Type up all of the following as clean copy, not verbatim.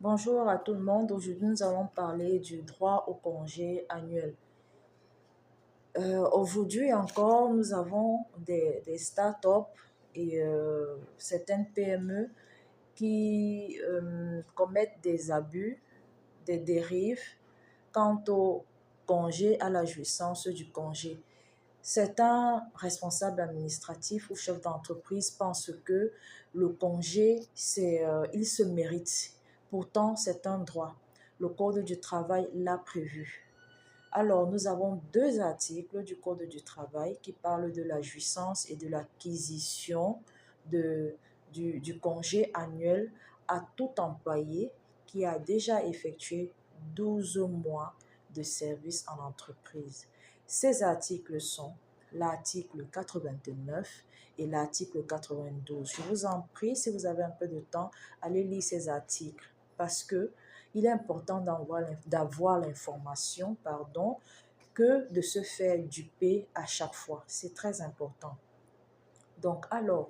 Bonjour à tout le monde. Aujourd'hui, nous allons parler du droit au congé annuel. Aujourd'hui encore, nous avons des startups et certaines PME qui commettent des abus, des dérives quant au congé, à la jouissance du congé. Certains responsables administratifs ou chefs d'entreprise pensent que le congé, il se mérite. Pourtant, c'est un droit. Le Code du travail l'a prévu. Alors, nous avons deux articles du Code du travail qui parlent de la jouissance et de l'acquisition du congé annuel à tout employé qui a déjà effectué 12 mois de service en entreprise. Ces articles sont l'article 89 et l'article 92. Je vous en prie, si vous avez un peu de temps, allez lire ces articles parce que il est important d'avoir l'information, que de se faire duper à chaque fois. C'est très important. Donc, alors,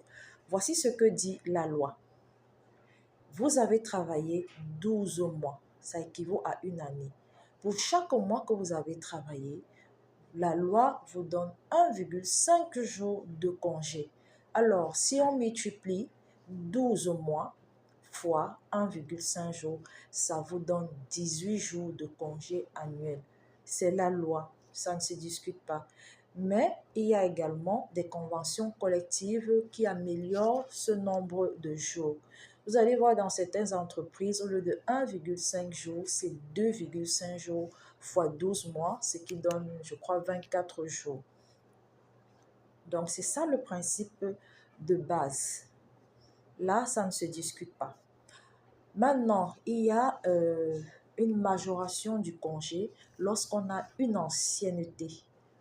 voici ce que dit la loi. Vous avez travaillé 12 mois. Ça équivaut à une année. Pour chaque mois que vous avez travaillé, la loi vous donne 1,5 jours de congé. Alors, si on multiplie 12 mois fois 1,5 jours, ça vous donne 18 jours de congé annuel. C'est la loi, ça ne se discute pas. Mais il y a également des conventions collectives qui améliorent ce nombre de jours. Vous allez voir dans certaines entreprises, au lieu de 1,5 jours, c'est 2,5 jours fois 12 mois, ce qui donne, je crois, 24 jours. Donc, c'est ça le principe de base. Là, ça ne se discute pas. Maintenant, il y a une majoration du congé lorsqu'on a une ancienneté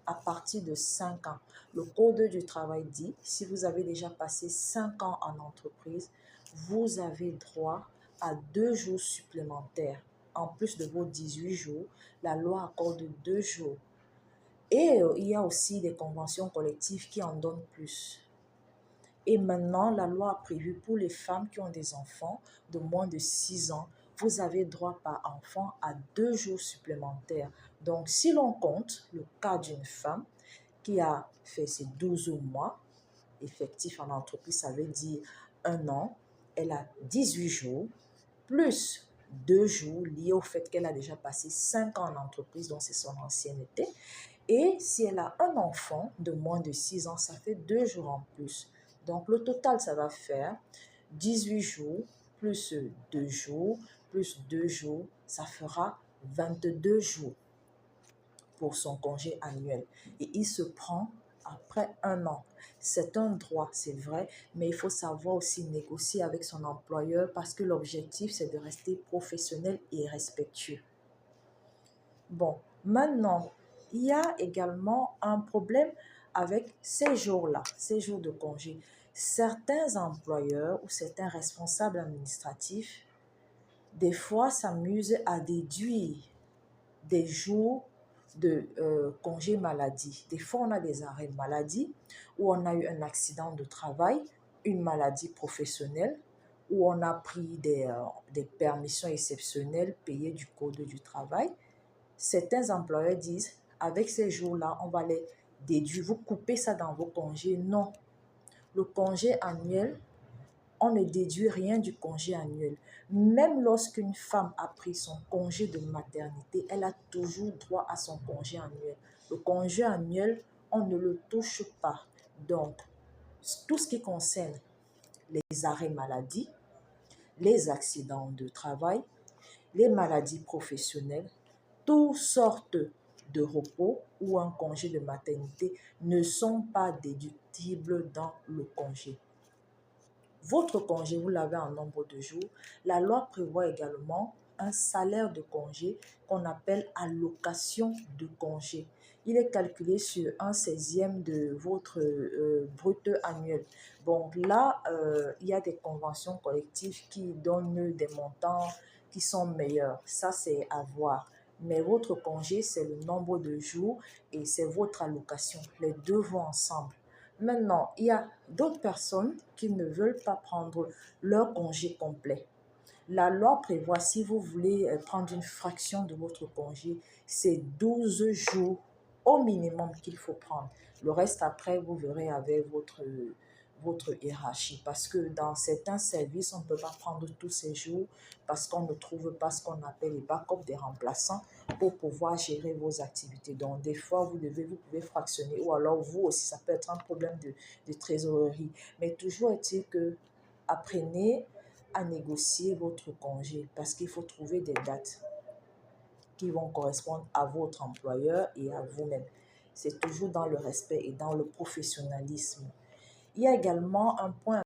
à partir de 5 ans. Le Code du travail dit, si vous avez déjà passé 5 ans en entreprise, vous avez droit à 2 jours supplémentaires. En plus de vos 18 jours, la loi accorde 2 jours. Et il y a aussi des conventions collectives qui en donnent plus. Et maintenant, la loi a prévu pour les femmes qui ont des enfants de moins de 6 ans, vous avez droit par enfant à 2 jours supplémentaires. Donc, si l'on compte le cas d'une femme qui a fait ses 12 mois effectifs en entreprise, ça veut dire un an, elle a 18 jours, plus 2 jours liés au fait qu'elle a déjà passé 5 ans en entreprise, donc c'est son ancienneté. Et si elle a un enfant de moins de 6 ans, ça fait 2 jours en plus. Donc, le total, ça va faire 18 jours plus 2 jours plus 2 jours, ça fera 22 jours pour son congé annuel. Et il se prend après un an. C'est un droit, c'est vrai, mais il faut savoir aussi négocier avec son employeur parce que l'objectif, c'est de rester professionnel et respectueux. Bon, maintenant, il y a également un problème avec ces jours-là, ces jours de congé. Certains employeurs ou certains responsables administratifs, des fois, s'amusent à déduire des jours de congé maladie. Des fois, on a des arrêts maladie où on a eu un accident de travail, une maladie professionnelle, où on a pris des permissions exceptionnelles payées du Code du travail. Certains employeurs disent, avec ces jours-là, on va les déduire. Vous coupez ça dans vos congés. Non. Le congé annuel, on ne déduit rien du congé annuel. Même lorsqu'une femme a pris son congé de maternité, elle a toujours droit à son congé annuel. Le congé annuel, on ne le touche pas. Donc, tout ce qui concerne les arrêts maladie, les accidents de travail, les maladies professionnelles, toutes sortes de repos ou un congé de maternité ne sont pas déductibles dans le congé. Votre congé, vous l'avez en nombre de jours. La loi prévoit également un salaire de congé qu'on appelle allocation de congé. Il est calculé sur un 16e de votre brut annuel. Bon, là, il y a des conventions collectives qui donnent des montants qui sont meilleurs. Ça, c'est à voir. Mais votre congé, c'est le nombre de jours et c'est votre allocation. Les deux vont ensemble. Maintenant, il y a d'autres personnes qui ne veulent pas prendre leur congé complet. La loi prévoit, si vous voulez prendre une fraction de votre congé, c'est 12 jours au minimum qu'il faut prendre. Le reste, après, vous verrez avec votre hiérarchie. Parce que dans certains services, on ne peut pas prendre tous ces jours parce qu'on ne trouve pas ce qu'on appelle les backups des remplaçants pour pouvoir gérer vos activités. Donc, des fois, vous pouvez fractionner ou alors vous aussi, ça peut être un problème de trésorerie. Mais toujours est-il que apprenez à négocier votre congé parce qu'il faut trouver des dates qui vont correspondre à votre employeur et à vous-même. C'est toujours dans le respect et dans le professionnalisme. Il y a également un point